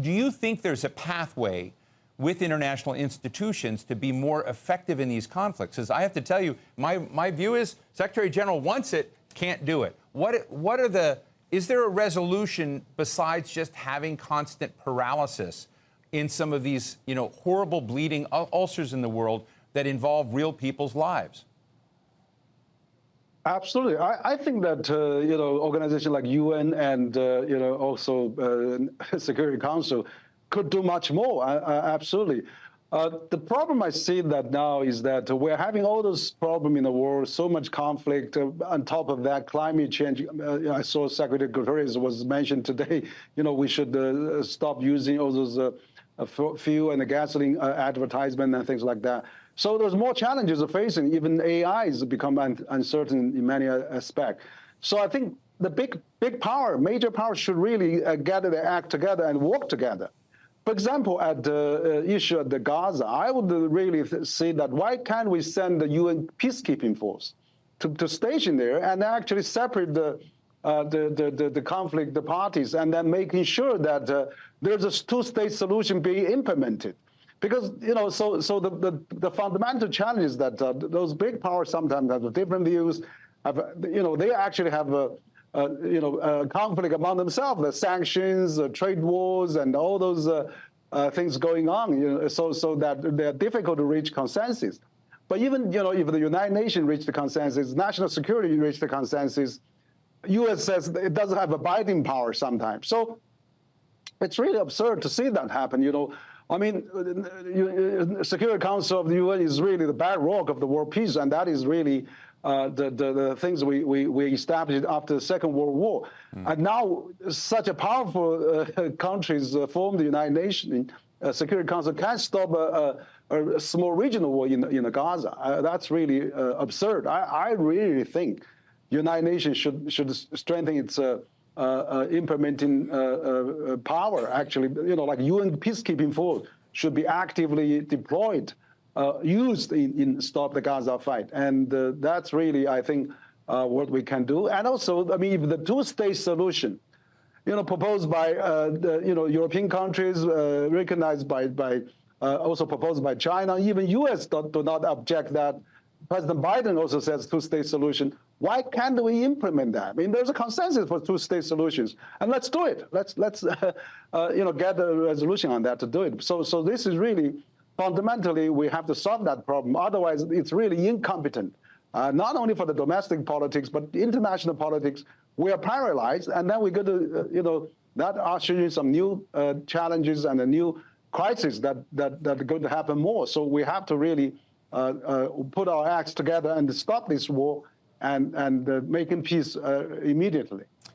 Do you think there's a pathway with international institutions to be more effective in these conflicts? Because I have to tell you, my view is Secretary General wants it, can't do it. Is there a resolution besides just having constant paralysis in some of these, horrible bleeding ulcers in the world that involve real people's lives? Absolutely. I think that, organizations like UN and, also Security Council could do much more. Absolutely. The problem I see that now is that we're having all those problems in the world, so much conflict. On top of that, climate change. I saw Secretary Guterres was mentioned today, we should stop using all those fuel and gasoline advertisement and things like that. So there's more challenges facing. Even AI has become uncertain in many aspects. So I think the big power, major power, should really gather their act together and work together. For example, at the issue of the Gaza, I would really say that why can't we send the UN peacekeeping force to station there and actually separate the conflict, the parties, and then making sure that there's a two-state solution being implemented. Because, so the fundamental challenge is that those big powers sometimes have different views. They actually have a conflict among themselves, the sanctions, trade wars, and all those things going on, so that they're difficult to reach consensus. But even, if the United Nations reach the consensus, national security reach the consensus, U.S. says it doesn't have a binding power sometimes. So it's really absurd to see that happen, I mean, Security Council of the UN is really the bedrock of the world peace, and that is really the things we established after the Second World War. And now such a powerful countries form the United Nations Security Council can't stop a small regional war in Gaza. That's really absurd. I really think United Nations should strengthen its implementing power. Actually, like UN peacekeeping force should be actively deployed, used in stop the Gaza fight, and that's really, I think, what we can do. And also, I mean, if the two-state solution, proposed by the European countries, recognized by also proposed by China, even U.S. do not object that. President Biden also says two-state solution. Why can't we implement that? I mean, there's a consensus for two-state solutions, and let's do it. Let's get a resolution on that to do it. So this is really fundamentally we have to solve that problem. Otherwise, it's really incompetent. Not only for the domestic politics, but international politics. We are paralyzed, and then we're going to, that ushers in some new challenges and a new crisis that are going to happen more. So we have to really put our acts together and stop this war and making peace immediately.